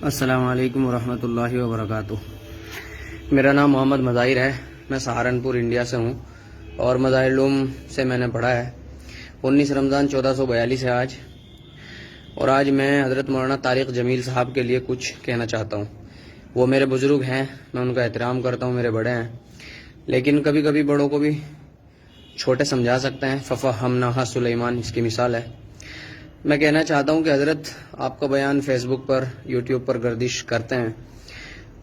السلام علیکم ورحمۃ اللہ وبرکاتہ۔ میرا نام محمد مظاہر ہے، میں سہارنپور انڈیا سے ہوں اور مظاہر علوم سے میں نے پڑھا ہے۔ 19 رمضان 1442 ہے آج، اور آج میں حضرت مولانا طارق جمیل صاحب کے لیے کچھ کہنا چاہتا ہوں۔ وہ میرے بزرگ ہیں، میں ان کا احترام کرتا ہوں، میرے بڑے ہیں، لیکن کبھی کبھی بڑوں کو بھی چھوٹے سمجھا سکتے ہیں۔ ففہمناہا سلیمان اس کی مثال ہے۔ میں کہنا چاہتا ہوں کہ حضرت آپ کا بیان فیس بک پر، یوٹیوب پر گردش کرتے ہیں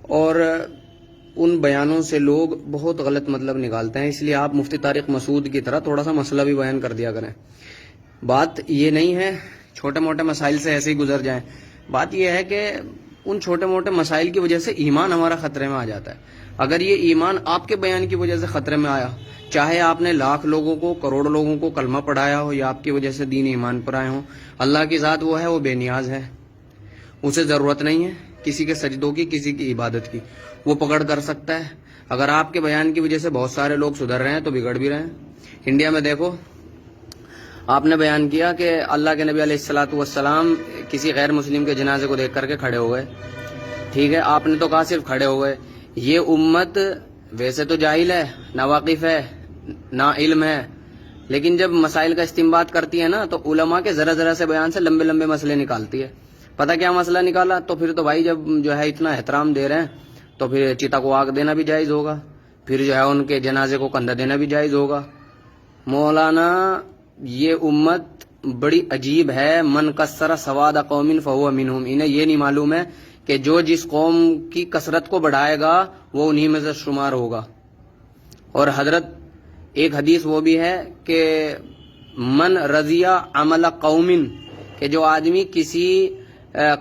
اور ان بیانوں سے لوگ بہت غلط مطلب نکالتے ہیں، اس لیے آپ مفتی طارق مسعود کی طرح تھوڑا سا مسئلہ بھی بیان کر دیا کریں۔ بات یہ نہیں ہے چھوٹے موٹے مسائل سے ایسے ہی گزر جائیں، بات یہ ہے کہ ان چھوٹے موٹے مسائل کی وجہ سے ایمان ہمارا خطرے میں آ جاتا ہے۔ اگر یہ ایمان آپ کے بیان کی وجہ سے خطرے میں آیا، چاہے آپ نے لاکھ لوگوں کو، کروڑ لوگوں کو کلمہ پڑھایا ہو یا آپ کی وجہ سے دین ایمان پر آئے ہوں، اللہ کی ذات وہ ہے، وہ بے نیاز ہے، اسے ضرورت نہیں ہے کسی کے سجدوں کی، کسی کی عبادت کی، وہ پکڑ کر سکتا ہے۔ اگر آپ کے بیان کی وجہ سے بہت سارے لوگ سدھر رہے ہیں تو بگڑ بھی رہے ہیں۔ انڈیا میں دیکھو، آپ نے بیان کیا کہ اللہ کے نبی علیہ الصلوۃ والسلام کسی غیر مسلم کے جنازے کو دیکھ کر کے کھڑے ہو گئے، ٹھیک ہے، آپ نے تو کہا صرف کھڑے ہو گئے۔ یہ امت ویسے تو جاہل ہے، ناواقف ہے، نا علم ہے، لیکن جب مسائل کا استنباط کرتی ہے نا تو علماء کے ذرا ذرا سے بیان سے لمبے لمبے مسئلے نکالتی ہے۔ پتہ کیا مسئلہ نکالا؟ تو پھر تو بھائی جب جو ہے اتنا احترام دے رہے ہیں تو پھر چیتا کو آگ دینا بھی جائز ہوگا، پھر جو ہے ان کے جنازے کو کندھا دینا بھی جائز ہوگا۔ مولانا یہ امت بڑی عجیب ہے، من کثر سواد قوم فہو منہم، انہیں یہ نہیں معلوم ہے کہ جو جس قوم کی کثرت کو بڑھائے گا وہ انہی میں سے شمار ہوگا۔ اور حضرت ایک حدیث وہ بھی ہے کہ من رضی عمل قوم، کہ جو آدمی کسی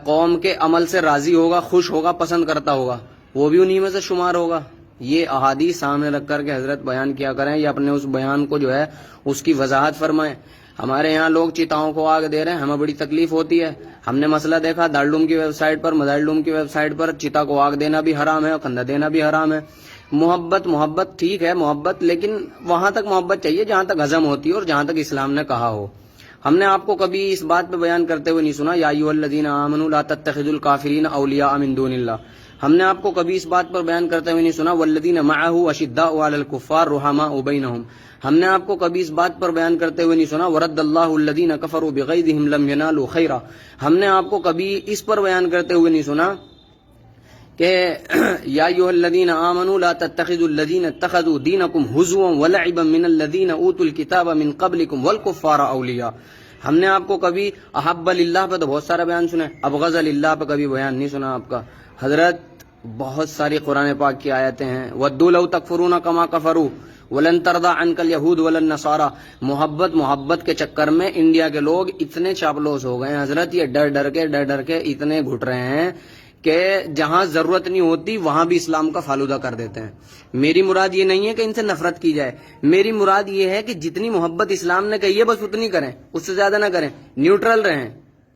قوم کے عمل سے راضی ہوگا، خوش ہوگا، پسند کرتا ہوگا، وہ بھی انہی میں سے شمار ہوگا۔ یہ احادیث سامنے رکھ کر کے حضرت بیان کیا کریں یا اپنے اس بیان کو جو ہے اس کی وضاحت فرمائیں۔ ہمارے یہاں لوگ چیتاؤں کو آگ دے رہے ہیں، ہمیں بڑی تکلیف ہوتی ہے۔ ہم نے مسئلہ دیکھا دارالعلوم کی ویب سائٹ پر، مدارالعلوم کی ویب سائٹ پر، چیتا کو آگ دینا بھی حرام ہے اور کندھا دینا بھی حرام ہے۔ محبت ٹھیک ہے، محبت، لیکن وہاں تک محبت چاہیے جہاں تک ہضم ہوتی ہے اور جہاں تک اسلام نے کہا ہو۔ ہم نے آپ کو کبھی اس بات پہ بیان کرتے ہوئے نہیں سنا یا ایھا الذین آمنوا لا تتخذوا الکافرین اولیاء من دون اللہ۔ ہم نے آپ کو کبھی اس بات پر بیان کرتے ہوئے نہیں سنا والذین معہ اشداء علی الکفار رحماء بینہم۔ ہم نے آپ کو کبھی اس بات پر بیان کرتے ہوئے نہیں سنا ورد اللہ الذین کفروا بغیظہم لم ینالوا خیرا۔ ہم نے آپ کو کبھی اس پر بیان کرتے ہوئے نہیں سنا کہ یا ایھا الذین آمنوا لا تتخذوا الذین اتخذوا دینکم ہزوا ولعبا من الذین اوتوا الکتاب من قبلکم والکفار اولیاء۔ ہم نے آپ کو کبھی احب للہ پہ تو بہت سارا بیان سنا ہے، ابغض للہ پہ کبھی بیان نہیں سنا آپ کا۔ حضرت بہت ساری قرآن پاک کی آیتیں ہیں، ودوا لو تکفرون کما کفروا ولن ترضى عنك اليهود ولا النصارى۔ محبت کے چکر میں انڈیا کے لوگ اتنے چاپلوس ہو گئے ہیں حضرت، یہ ڈر ڈر کے اتنے گھٹ رہے ہیں کہ جہاں ضرورت نہیں ہوتی وہاں بھی اسلام کا فالودہ کر دیتے ہیں۔ میری مراد یہ نہیں ہے کہ ان سے نفرت کی جائے، میری مراد یہ ہے کہ جتنی محبت اسلام نے کہی ہے بس اتنی کریں، اس سے زیادہ نہ کریں، نیوٹرل رہیں،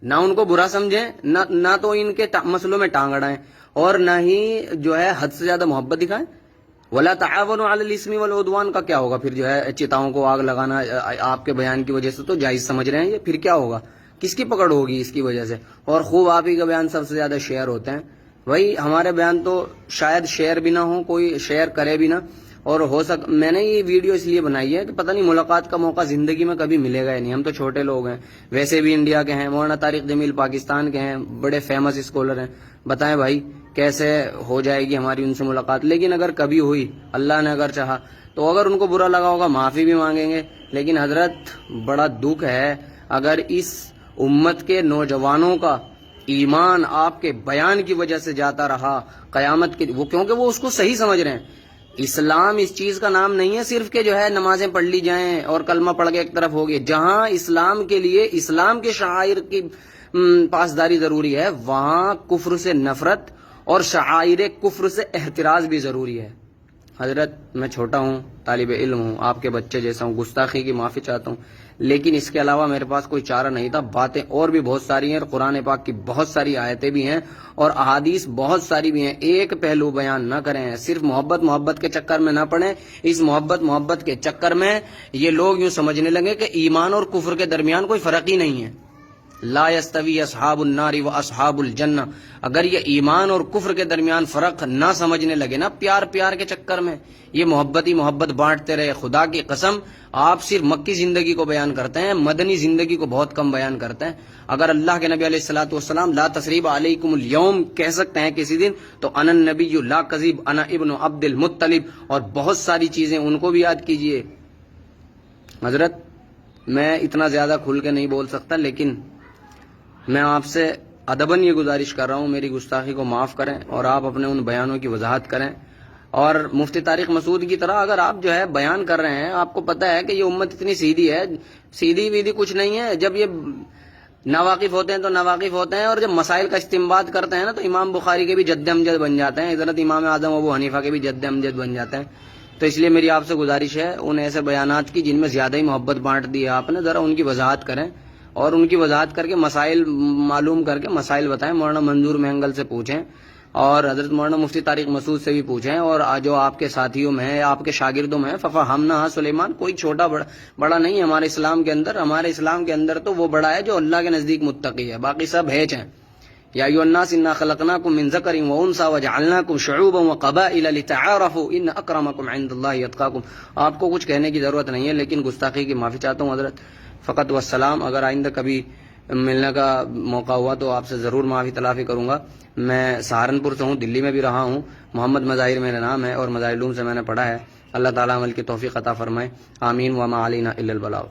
نہ ان کو برا سمجھیں، نہ تو ان کے مسئلوں میں ٹانگ اڑائیں اور نہ ہی جو ہے حد سے زیادہ محبت دکھائیں۔ ولا تعاونوا علی الاسم والعدوان کا کیا ہوگا؟ پھر جو ہے چتاؤں کو آگ لگانا آپ کے بیان کی وجہ سے تو جائز سمجھ رہے ہیں، یہ پھر کیا ہوگا؟ کس کی پکڑ ہوگی اس کی وجہ سے؟ اور خوب آپ ہی کا بیان سب سے زیادہ شیئر ہوتے ہیں۔ وہی ہمارے بیان تو شاید شیئر بھی نہ ہو، کوئی شیئر کرے بھی نہ، اور میں نے یہ ویڈیو اس لیے بنائی ہے کہ پتہ نہیں ملاقات کا موقع زندگی میں کبھی ملے گا یا نہیں، ہم تو چھوٹے لوگ ہیں، ویسے بھی انڈیا کے ہیں، مولانا طارق جمیل پاکستان کے ہیں، بڑے فیمس اسکالر ہیں، بتائیں بھائی کیسے ہو جائے گی ہماری ان سے ملاقات؟ لیکن اگر کبھی ہوئی، اللہ نے اگر چاہا تو اگر ان کو برا لگا ہوگا معافی بھی مانگیں گے۔ لیکن حضرت بڑا دکھ ہے اگر اس امت کے نوجوانوں کا ایمان آپ کے بیان کی وجہ سے جاتا رہا قیامت کے، وہ کیونکہ وہ اس کو صحیح سمجھ رہے ہیں۔ اسلام اس چیز کا نام نہیں ہے صرف کہ جو ہے نمازیں پڑھ لی جائیں اور کلمہ پڑھ کے ایک طرف ہوگی۔ جہاں اسلام کے لیے اسلام کے شعائر کی پاسداری ضروری ہے، وہاں کفر سے نفرت اور شعائر کفر سے احتراز بھی ضروری ہے۔ حضرت میں چھوٹا ہوں، طالب علم ہوں، آپ کے بچے جیسا ہوں، گستاخی کی معافی چاہتا ہوں، لیکن اس کے علاوہ میرے پاس کوئی چارہ نہیں تھا۔ باتیں اور بھی بہت ساری ہیں، قرآن پاک کی بہت ساری آیتیں بھی ہیں اور احادیث بہت ساری بھی ہیں۔ ایک پہلو بیان نہ کریں، صرف محبت کے چکر میں نہ پڑیں۔ اس محبت کے چکر میں یہ لوگ یوں سمجھنے لگے کہ ایمان اور کفر کے درمیان کوئی فرق ہی نہیں ہے۔ لا یستوی اصحاب النار و اصحاب الجنہ. اگر یہ ایمان اور کفر کے درمیان فرق نہ سمجھنے لگے نا پیار پیار کے چکر میں، یہ محبت ہی محبت بانٹتے رہے، خدا کی قسم آپ صرف مکی زندگی کو بیان کرتے ہیں، مدنی زندگی کو بہت کم بیان کرتے ہیں. اگر اللہ کے نبی علیہ الصلوۃ والسلام لا تثریب علیکم اليوم کہہ سکتے ہیں کسی دن، تو انا النبی لا کذب انا ابن عبد المطلب، اور بہت ساری چیزیں ان کو بھی یاد کیجئے. حضرت میں اتنا زیادہ کھل کے نہیں بول سکتا، لیکن میں آپ سے ادباً یہ گزارش کر رہا ہوں میری گستاخی کو معاف کریں اور آپ اپنے ان بیانوں کی وضاحت کریں. اور مفتی طارق مسعود کی طرح اگر آپ جو ہے بیان کر رہے ہیں، آپ کو پتہ ہے کہ یہ امت اتنی سیدھی ہے، سیدھی ویدھی کچھ نہیں ہے. جب یہ ناواقف ہوتے ہیں تو ناواقف ہوتے ہیں، اور جب مسائل کا استنباط کرتے ہیں نا تو امام بخاری کے بھی جد امجد بن جاتے ہیں، حضرت امام اعظم ابو حنیفہ کے بھی جد امجد بن جاتے ہیں. تو اس لیے میری آپ سے گزارش ہے ان ایسے بیانات کی جن میں زیادہ ہی محبت بانٹ دی ہے آپ نے، ذرا ان کی وضاحت کریں اور ان کی وضاحت کر کے مسائل معلوم کر کے مسائل بتائیں. مولانا منظور مہنگل سے پوچھیں اور حضرت مولانا مفتی طارق مسعود سے بھی پوچھیں، اور جو آپ کے ساتھیوں میں ہیں، آپ کے شاگردوں میں ہیں. ففہمنا سلیمان، کوئی چھوٹا بڑا نہیں ہے ہمارے اسلام کے اندر. ہمارے اسلام کے اندر تو وہ بڑا ہے جو اللہ کے نزدیک متقی ہے، باقی سب ہیچ ہیں. یا ایھا الناس انا خلقناکم من ذکر و انثی وجعلناکم شعوبا وقبائل لتعارفوا ان اکرمکم عند اللہ اتقاکم. آپ کو کچھ کہنے کی ضرورت نہیں ہے، لیکن گستاخی کی معافی چاہتا ہوں حضرت. فقط والسلام. اگر آئندہ کبھی ملنے کا موقع ہوا تو آپ سے ضرور معافی تلافی کروں گا. میں سہارنپور سے ہوں، دلی میں بھی رہا ہوں. محمد مظاہر میرا نام ہے اور مظاہر علوم سے میں نے پڑھا ہے. اللہ تعالیٰ عمل کی توفیق عطا فرمائے. آمین. وما علینا الا البلاغ.